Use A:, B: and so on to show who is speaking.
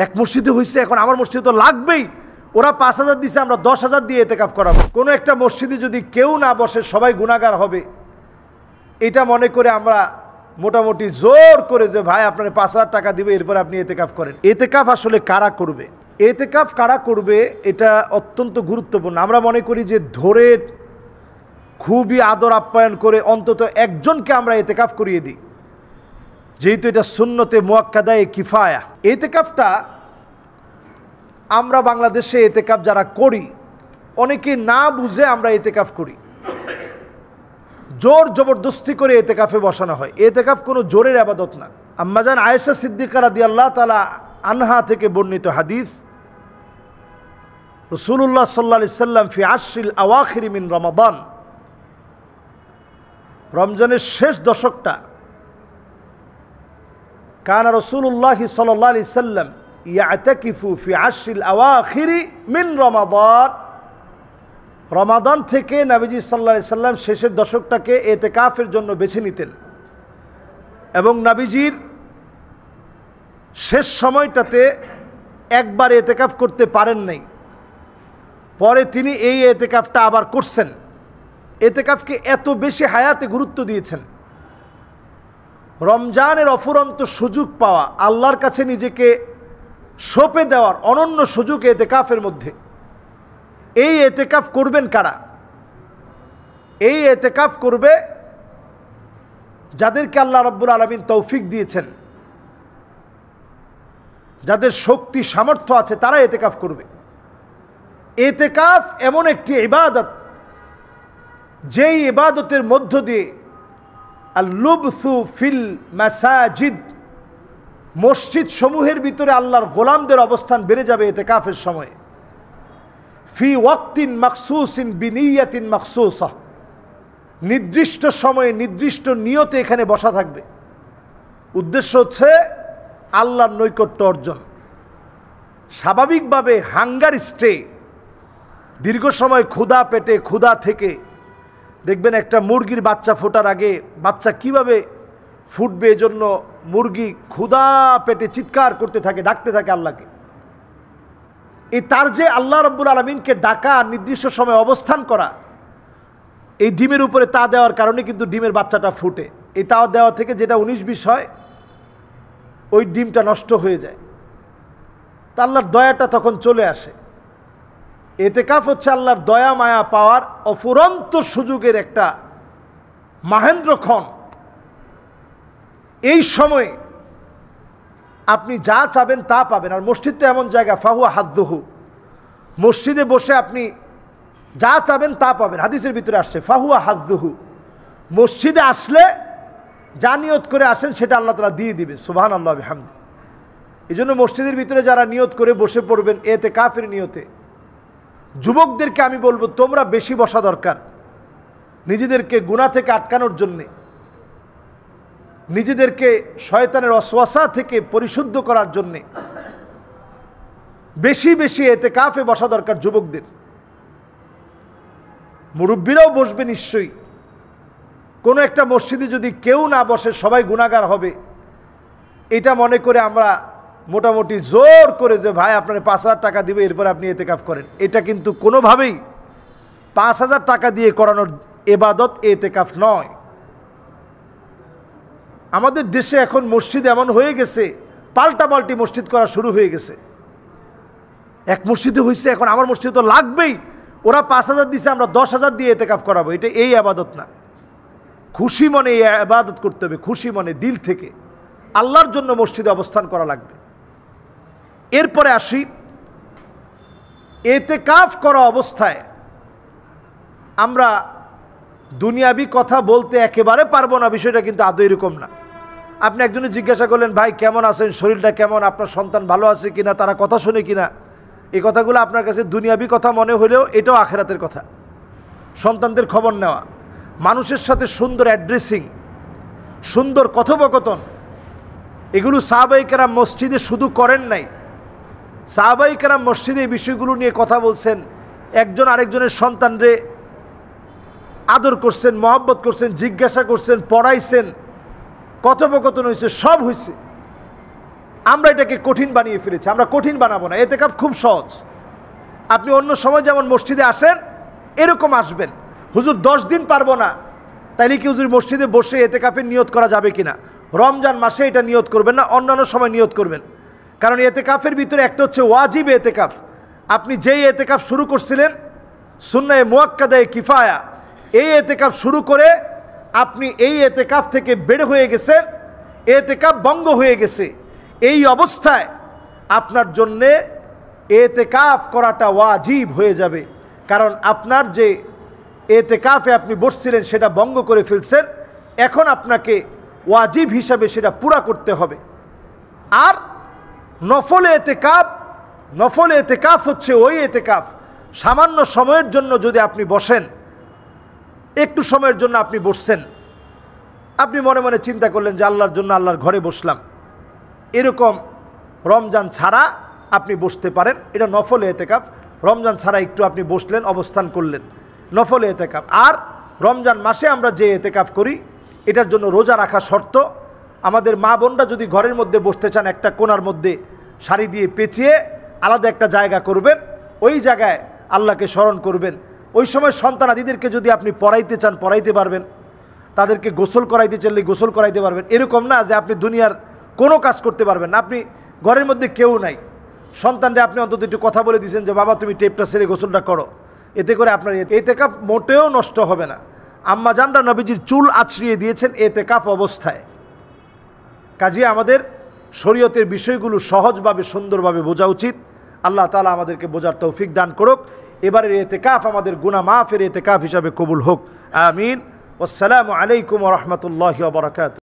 A: এক মসজিদে হয়েছে, এখন আমার মসজিদে তো লাগবেই, ওরা 5,000 দিছে, আমরা 10,000 দিয়ে এতেকাফ করাবো। কোনো একটা মসজিদে যদি কেউ না বসে সবাই গুনাহগার হবে, এটা মনে করে আমরা মোটামুটি জোর করে যে ভাই আপনার 5,000 টাকা দিবে, এরপর আপনি এতেকাফ করেন। এতেকাফ আসলে কারা করবে, এতেকাফ কারা করবে এটা অত্যন্ত গুরুত্বপূর্ণ। আমরা মনে করি যে ধরে খুবই আদর আপ্যায়ন করে অন্তত একজনকে আমরা এতেকাফ করিয়ে দিই, যেহেতু এটা সুন্নতে মুআক্কাদায়ে কিফায়া। এতেকাফটা আমরা বাংলাদেশে এতেকাফ যারা করি অনেকে না বুঝে আমরা এতেকাফ করি, জোর জবরদস্তি করে এতেকাফে বসানো হয়। এতেকাফ কোনো জোরের ইবাদত না। আম্মাজান আয়েশা সিদ্দিকা রাদিয়াল্লাহু তাআলা আনহা থেকে বর্ণিত হাদিস, রাসূলুল্লাহ সাল্লাল্লাহু আলাইহি সাল্লাম ফি আশরিল আওয়াখির মিন রমাদান, রমজানের শেষ দশকটা, কানা রাসূলুল্লাহ সাল্লাল্লাহু আলাইহি সাল্লাম ইয়াতাকিফু ফি আশরিল আওয়াখির মিন রমাদান, রমাদান থেকে নবীজি সাল্লাল্লাহু আলাইহি সাল্লাম শেষের দশকটাকে এতেকাফের জন্য বেছে নিতেন এবং নবীজির শেষ সময়টাতে একবার এতেকাফ করতে পারেন নাই, পরে তিনি এই এতেকাফটা আবার করছেন। এতেকাফকে এত বেশি হায়াতে গুরুত্ব দিয়েছেন, রমজানের অফুরন্ত সুযোগ পাওয়া, আল্লাহর কাছে নিজেকে সঁপে দেওয়ার অনন্য সুযোগ এতেকাফের মধ্যে। এই এতেকাফ করবেন কারা? এই এতেকাফ করবে যাদেরকে আল্লাহ রাব্বুল আলামিন তৌফিক দিয়েছেন, যাদের শক্তি সামর্থ্য আছে, তারা এতেকাফ করবে। এতেকাফ এমন একটি ইবাদত, যেই ইবাদতের মধ্য দিয়ে আল-লুবথু ফিল মাসাজিদ, মসজিদ সমূহের ভিতরে আল্লাহর গোলামদের অবস্থান বেড়ে যাবে এতেকাফের সময়। ফি ওয়াক্তিন মাখসুসিন বিনিয়াতিন মাখসুসা, নির্দিষ্ট সময়ে নির্দিষ্ট নিয়তে এখানে বসা থাকবে। উদ্দেশ্য হচ্ছে আল্লাহর নৈকট্য অর্জন। স্বাভাবিকভাবে হাঙ্গার স্টে, দীর্ঘ সময় ক্ষুধা পেটে, ক্ষুধা থেকে দেখবেন একটা মুরগির বাচ্চা ফোটার আগে বাচ্চা কিভাবে ফুটবে, এজন্য মুরগি ক্ষুধা পেটে চিৎকার করতে থাকে, ডাকতে থাকে আল্লাহকে। এই তার যে আল্লাহ রাব্বুল আলামিনকে ডাকা, নির্দিষ্ট সময় অবস্থান করা, এই ডিমের উপরে তা দেওয়ার কারণে কিন্তু ডিমের বাচ্চাটা ফুটে। এই তা দেওয়া থেকে যেটা 19-20 হয়, ওই ডিমটা নষ্ট হয়ে যায়, তা আল্লাহর দয়াটা তখন চলে আসে। এতেকাফ হচ্ছে আল্লাহর দয়া মায়া পাওয়ার অফুরন্ত সুযোগের একটা মাহেন্দ্রক্ষণ। এই সময় আপনি যা চাবেন তা পাবেন। আর মসজিদটা এমন জায়গা, ফাহুয়া হাদ্দুহু, মসজিদে বসে আপনি যা চাবেন তা পাবেন। হাদিসের ভিতরে আসছে ফাহুয়া হাদ্দুহু, মসজিদে আসলে যা নিয়ত করে আসেন সেটা আল্লাহ তাআলা দিয়ে দিবে। সুবহানাল্লাহ ওয়া বিহামদি। এই জন্য মসজিদের ভিতরে যারা নিয়ত করে বসে পড়বেন এতেকাফের নিয়তে, যুবকদেরকে আমি বলবো তোমরা বেশি বসা দরকার, নিজেদেরকে গুনাহ থেকে আটকানোর জন্যে, নিজেদেরকে শয়তানের ওয়াসওয়াসা থেকে পরিশুদ্ধ করার জন্যে বেশি বেশি এতেকাফে বসা দরকার যুবকদের। মুরব্বীরাও বসবে নিশ্চয়ই। কোনো একটা মসজিদে যদি কেউ না বসে সবাই গুনাহগার হবে, এটা মনে করে আমরা মোটামুটি জোর করে যে ভাই আপনার 5,000 টাকা দিবে, এরপর আপনি এতেকাফ করেন, এটা কিন্তু কোনোভাবেই 5,000 টাকা দিয়ে করানোর ইবাদত এতেকাফ নয়। আমাদের দেশে এখন মসজিদ এমন হয়ে গেছে, পাল্টাপাল্টি মসজিদ করা শুরু হয়ে গেছে। এক মসজিদে হয়েছে, এখন আমার মসজিদে তো লাগবেই, ওরা 5,000 দিছে, আমরা 10,000 দিয়ে এতেকাফ করাবো, এটা এই ইবাদত না। খুশি মনে এই ইবাদত করতে হবে, খুশি মনে, দিল থেকে আল্লাহর জন্য মসজিদে অবস্থান করা লাগবে। এরপরে আসি, এতেকাফ করা অবস্থায় আমরা দুনিয়াবি কথা বলতে একেবারে পারবো না, বিষয়টা কিন্তু আদৌ এরকম না। আপনি একজনে জিজ্ঞাসা করলেন, ভাই কেমন আছেন, শরীরটা কেমন, আপনার সন্তান ভালো আছে কিনা, তারা কথা শুনে কিনা, এই কথাগুলো আপনার কাছে দুনিয়াবি কথা মনে হলেও এটাও আখেরাতের কথা। সন্তানদের খবর নেওয়া, মানুষের সাথে সুন্দর অ্যাড্রেসিং, সুন্দর কথোপকথন, এগুলো সাহাবায়ে কেরাম মসজিদে শুধু করেন নাই, সাহাবায়ে কেরাম মসজিদে এই বিষয়গুলো নিয়ে কথা বলছেন। একজন আরেকজনের সন্তানরে আদর করছেন, মহব্বত করছেন, জিজ্ঞাসা করছেন, পড়াইছেন, কথোপকথন হয়েছে, সব হয়েছে। আমরা এটাকে কঠিন বানিয়ে ফেলেছি। আমরা কঠিন বানাবো না, এতেকাফ খুব সহজ। আপনি অন্য সময় যেমন মসজিদে আসেন এরকম আসবেন। হুজুর 10 দিন পারবো না, তাইলে কি হুজুর মসজিদে বসে এতেকাফের নিয়ত করা যাবে কিনা? রমজান মাসে এটা নিয়ত করবেন না, অন্যান্য সময় নিয়ত করবেন। কারণ এতেকাফের ভিতরে একটা হচ্ছে ওয়াজিব এতেকাফ। আপনি যেই এতেকাফ শুরু করছিলেন সুন্নায়ে মুআক্কাদায়ে কিফায়া, এই এতেকাফ শুরু করে আপনি এই এতেকাফ থেকে বের হয়ে গেছেন, এতেকাফ ভঙ্গ হয়ে গেছে। এই অবস্থায় আপনার জন্যে এতেকাফ করাটা ওয়াজিব হয়ে যাবে। কারণ আপনার যে এতেকাফে আপনি বসছিলেন সেটা ভঙ্গ করে ফেলছেন, এখন আপনাকে ওয়াজিব হিসাবে সেটা পুরা করতে হবে। আর নফল এতেকাফ হচ্ছে ওই এতেকাফ, সামান্য সময়ের জন্য যদি আপনি বসেন, একটু সময়ের জন্য আপনি বসছেন, আপনি মনে মনে চিন্তা করলেন যে আল্লাহর জন্য আল্লাহর ঘরে বসলাম, এরকম রমজান ছাড়া আপনি বসতে পারেন। এটা নফল এতেকাফ। রমজান ছাড়া একটু আপনি বসলেন, অবস্থান করলেন, নফল এতেকাফ। আর রমজান মাসে আমরা যে এতেকাফ করি এটার জন্য রোজা রাখা শর্ত। আমাদের মা বোনরা যদি ঘরের মধ্যে বসতে চান, একটা কোণার মধ্যে শাড়ি দিয়ে পেঁচিয়ে আলাদা একটা জায়গা করবেন, ওই জায়গায় আল্লাহকে স্মরণ করবেন। ওই সময় সন্তানাদিদেরকে যদি আপনি পড়াইতে চান পড়াইতে পারবেন, তাদেরকে গোসল করাইতে চাইলে গোসল করাইতে পারবেন। এরকম না যে আপনি দুনিয়ার কোনো কাজ করতে পারবেন না। আপনি ঘরের মধ্যে কেউ নাই, সন্তানরা আপনি অন্তত একটু কথা বলে দিয়েছেন যে বাবা তুমি টেপটা সেরে গোসলটা করো, এতে করে আপনার এতেকাফ মোটেও নষ্ট হবে না। আম্মা জানরা নবীজির চুল আছড়িয়ে দিয়েছেন এতেকাফ অবস্থায়। কাজে আমাদের শরীয়তের বিষয়গুলো সহজভাবে সুন্দরভাবে বোঝা উচিত। আল্লাহ তাআলা আমাদেরকে বোঝার তৌফিক দান করুক। এবারের এতেকাফ আমাদের গুনাহ মাফের এতেকাফ হিসাবে কবুল হোক, আমিন। আসসালামু আলাইকুম ওয়া রাহমাতুল্লাহি ওয়া বারাকাতুহু।